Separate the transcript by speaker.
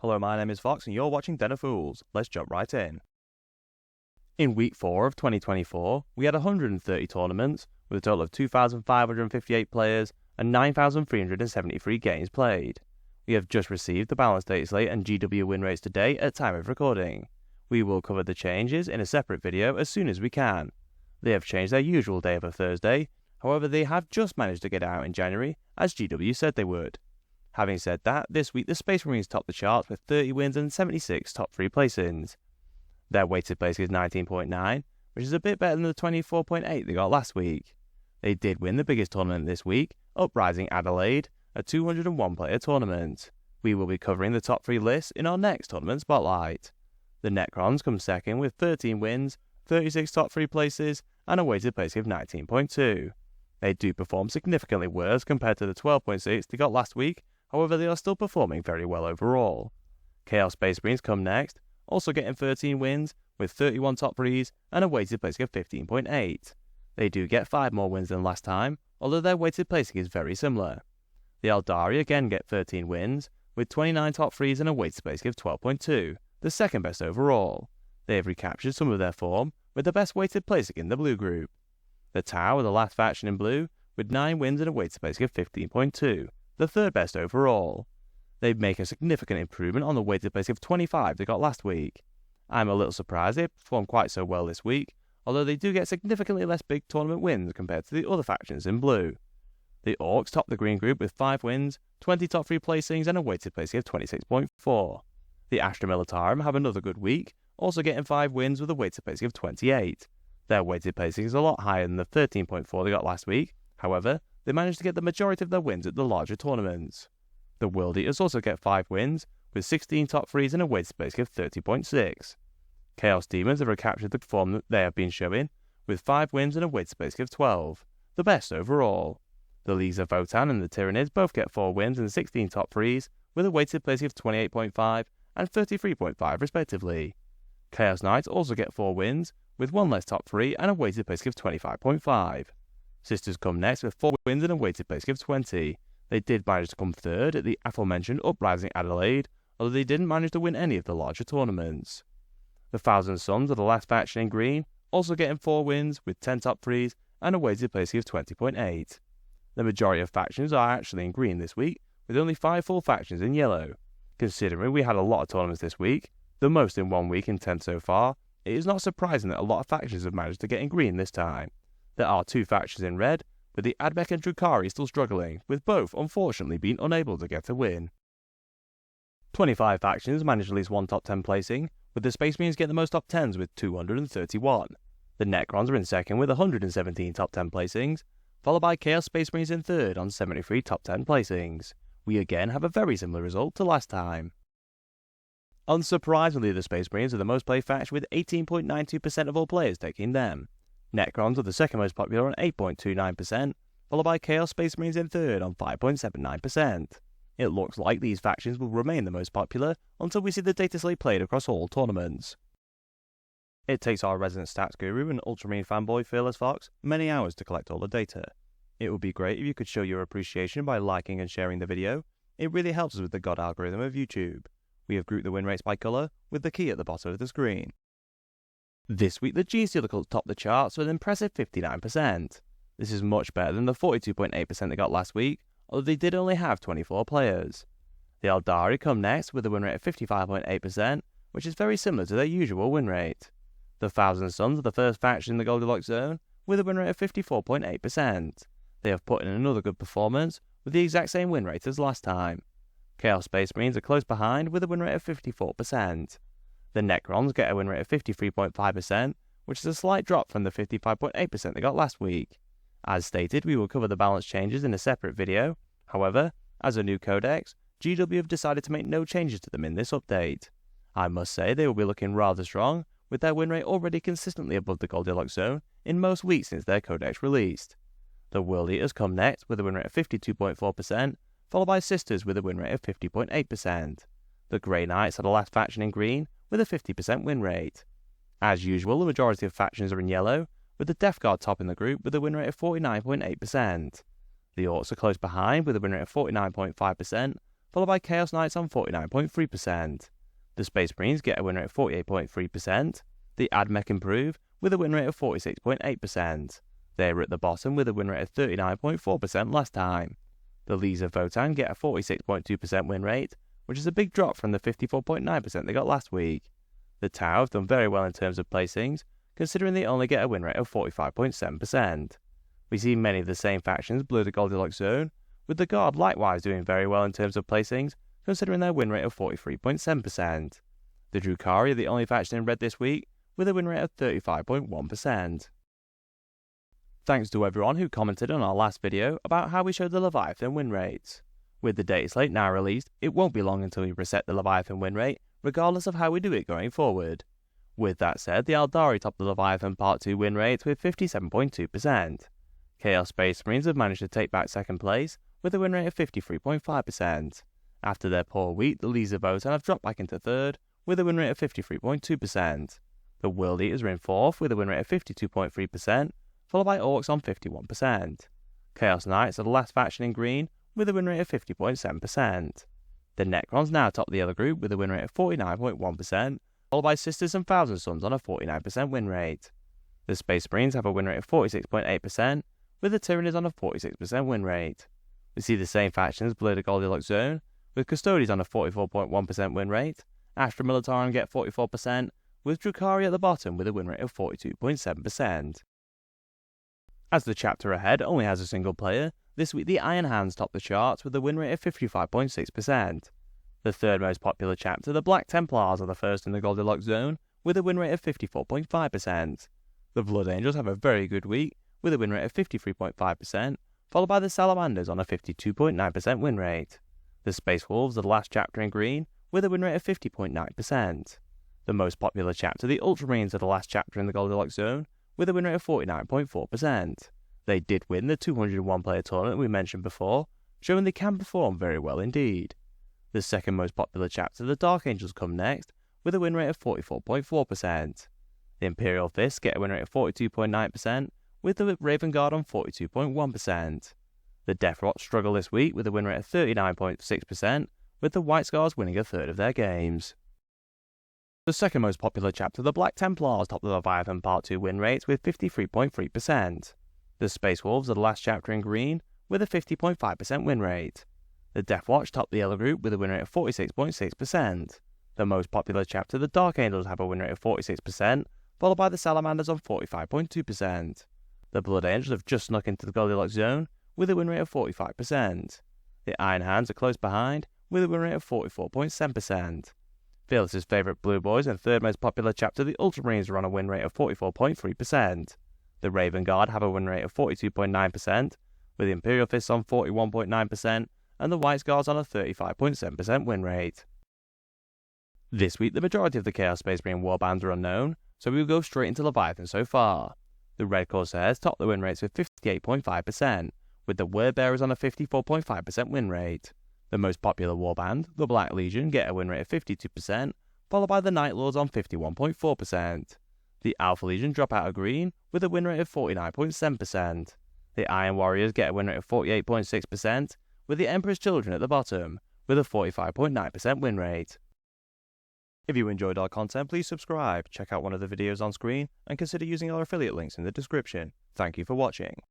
Speaker 1: Hello, my name is Fox and you're watching Den of Fools. Let's jump right in. In Week 4 of 2024, we had 130 tournaments with a total of 2,558 players and 9,373 games played. We have just received the balance data slate and GW win rates today at time of recording. We will cover the changes in a separate video as soon as we can. They have changed their usual day of a Thursday, however they have just managed to get out in January as GW said they would. Having said that, this week the Space Marines topped the charts with 30 wins and 76 top 3 placings. Their weighted placing is 19.9, which is a bit better than the 24.8 they got last week. They did win the biggest tournament this week, Uprising Adelaide, a 201 player tournament. We will be covering the top 3 lists in our next tournament spotlight. The Necrons come second with 13 wins, 36 top 3 places, and a weighted placing of 19.2. They do perform significantly worse compared to the 12.6 they got last week. However, they are still performing very well overall. Chaos Space Marines come next, also getting 13 wins with 31 top 3s and a weighted placing of 15.8. They do get 5 more wins than last time, although their weighted placing is very similar. The Eldari again get 13 wins with 29 top 3s and a weighted placing of 12.2, the second best overall. They have recaptured some of their form with the best weighted placing in the blue group. The Tau are the last faction in blue with 9 wins and a weighted placing of 15.2. The third best overall. They make a significant improvement on the weighted placing of 25 they got last week. I'm a little surprised they performed quite so well this week, although they do get significantly less big tournament wins compared to the other factions in blue. The Orcs top the green group with 5 wins, 20 top 3 placings and a weighted placing of 26.4. The Astra Militarum have another good week, also getting 5 wins with a weighted placing of 28. Their weighted placing is a lot higher than the 13.4 they got last week, however, they managed to get the majority of their wins at the larger tournaments. The World Eaters also get 5 wins, with 16 top 3s and a weighted placing of 30.6. Chaos Demons have recaptured the form that they have been showing, with 5 wins and a weighted placing of 12, the best overall. The Leagues of Votan and the Tyranids both get 4 wins and 16 top 3s, with a weighted placing of 28.5 and 33.5 respectively. Chaos Knights also get 4 wins, with 1 less top 3 and a weighted placing of 25.5. Sisters come next with 4 wins and a weighted placing of 20. They did manage to come third at the aforementioned Uprising Adelaide, although they didn't manage to win any of the larger tournaments. The Thousand Sons are the last faction in green, also getting 4 wins with 10 top 3s and a weighted placing of 20.8. The majority of factions are actually in green this week, with only 5 full factions in yellow. Considering we had a lot of tournaments this week, the most in 1 week in 10 so far, it is not surprising that a lot of factions have managed to get in green this time. There are 2 factions in red, with the Admech and Drukhari still struggling, with both unfortunately being unable to get a win. 25 factions managed at least 1 top 10 placing, with the Space Marines getting the most top 10s with 231. The Necrons are in second with 117 top 10 placings, followed by Chaos Space Marines in third on 73 top 10 placings. We again have a very similar result to last time. Unsurprisingly, the Space Marines are the most played faction with 18.92% of all players taking them. Necrons are the second most popular on 8.29%, followed by Chaos Space Marines in third on 5.79%. It looks like these factions will remain the most popular until we see the data slate played across all tournaments. It takes our resident stats guru and Ultramarine fanboy Fearless Fox many hours to collect all the data. It would be great if you could show your appreciation by liking and sharing the video. It really helps us with the God algorithm of YouTube. We have grouped the win rates by colour, with the key at the bottom of the screen. This week the Genestealer cult topped the charts with an impressive 59%. This is much better than the 42.8% they got last week, although they did only have 24 players. The Eldari come next with a win rate of 55.8%, which is very similar to their usual win rate. The Thousand Sons are the first faction in the Goldilocks zone, with a win rate of 54.8%. They have put in another good performance, with the exact same win rate as last time. Chaos Space Marines are close behind with a win rate of 54%. The Necrons get a win rate of 53.5%, which is a slight drop from the 55.8% they got last week. As stated, we will cover the balance changes in a separate video. However, as a new codex, GW have decided to make no changes to them in this update. I must say they will be looking rather strong, with their win rate already consistently above the Goldilocks zone in most weeks since their codex released. The World Eaters come next with a win rate of 52.4%, followed by Sisters with a win rate of 50.8%. The Grey Knights are the last faction in green, with a 50% win rate. As usual, the majority of factions are in yellow, with the Death Guard topping the group with a win rate of 49.8%. The Orcs are close behind with a win rate of 49.5%, followed by Chaos Knights on 49.3%. The Space Marines get a win rate of 48.3%. The AdMech improve with a win rate of 46.8%. They were at the bottom with a win rate of 39.4% last time. The Lees of Votan get a 46.2% win rate, which is a big drop from the 54.9% they got last week. The Tau have done very well in terms of placings, considering they only get a win rate of 45.7%. We see many of the same factions blur the Goldilocks zone, with the Guard likewise doing very well in terms of placings, considering their win rate of 43.7%. The Drukhari are the only faction in red this week, with a win rate of 35.1%. Thanks to everyone who commented on our last video about how we showed the Leviathan win rates. With the data slate now released, it won't be long until we reset the Leviathan win rate, regardless of how we do it going forward. With that said, the Eldari topped the Leviathan Part 2 win rate with 57.2%. Chaos Space Marines have managed to take back second place, with a win rate of 53.5%. After their poor week, the Lees of Votan have dropped back into third, with a win rate of 53.2%. The World Eaters are in fourth, with a win rate of 52.3%, followed by Orcs on 51%. Chaos Knights are the last faction in green, with a win rate of 50.7%. The Necrons now top the other group with a win rate of 49.1%, followed by Sisters and Thousand Sons on a 49% win rate. The Space Marines have a win rate of 46.8%, with the Tyranids on a 46% win rate. We see the same factions blur the Goldilocks zone, with Custodians on a 44.1% win rate, Astra Militarum get 44%, with Drukhari at the bottom with a win rate of 42.7%. As the chapter ahead only has a single player, this week the Iron Hands top the charts with a win rate of 55.6%. The third most popular chapter, the Black Templars, are the first in the Goldilocks zone with a win rate of 54.5%. The Blood Angels have a very good week with a win rate of 53.5%, followed by the Salamanders on a 52.9% win rate. The Space Wolves are the last chapter in green with a win rate of 50.9%. The most popular chapter, the Ultramarines, are the last chapter in the Goldilocks zone with a win rate of 49.4%. They did win the 201 player tournament we mentioned before, showing they can perform very well indeed. The second most popular chapter, the Dark Angels, come next with a win rate of 44.4%. The Imperial Fists get a win rate of 42.9%, with the Raven Guard on 42.1%. The Death Rot struggle this week with a win rate of 39.6%, with the White Scars winning a third of their games. The second most popular chapter, the Black Templars, topped the Leviathan Part 2 win rates with 53.3%. The Space Wolves are the last chapter in green with a 50.5% win rate. The Death Watch topped the yellow group with a win rate of 46.6%. The most popular chapter, the Dark Angels, have a win rate of 46%, followed by the Salamanders on 45.2%. The Blood Angels have just snuck into the Goldilocks zone with a win rate of 45%. The Iron Hands are close behind with a win rate of 44.7%. Fearless's favourite Blue Boys and third most popular chapter, the Ultramarines, are on a win rate of 44.3%. The Raven Guard have a win rate of 42.9%, with the Imperial Fists on 41.9%, and the White Scars on a 35.7% win rate. This week, the majority of the Chaos Space Marine warbands are unknown, so we will go straight into Leviathan so far. The Red Corsairs top the win rates with 58.5%, with the Wordbearers on a 54.5% win rate. The most popular warband, the Black Legion, get a win rate of 52%, followed by the Night Lords on 51.4%. The Alpha Legion drop out of green with a win rate of 49.7%. The Iron Warriors get a win rate of 48.6%, with the Emperor's Children at the bottom, with a 45.9% win rate. If you enjoyed our content, please subscribe, check out one of the videos on screen, and consider using our affiliate links in the description. Thank you for watching.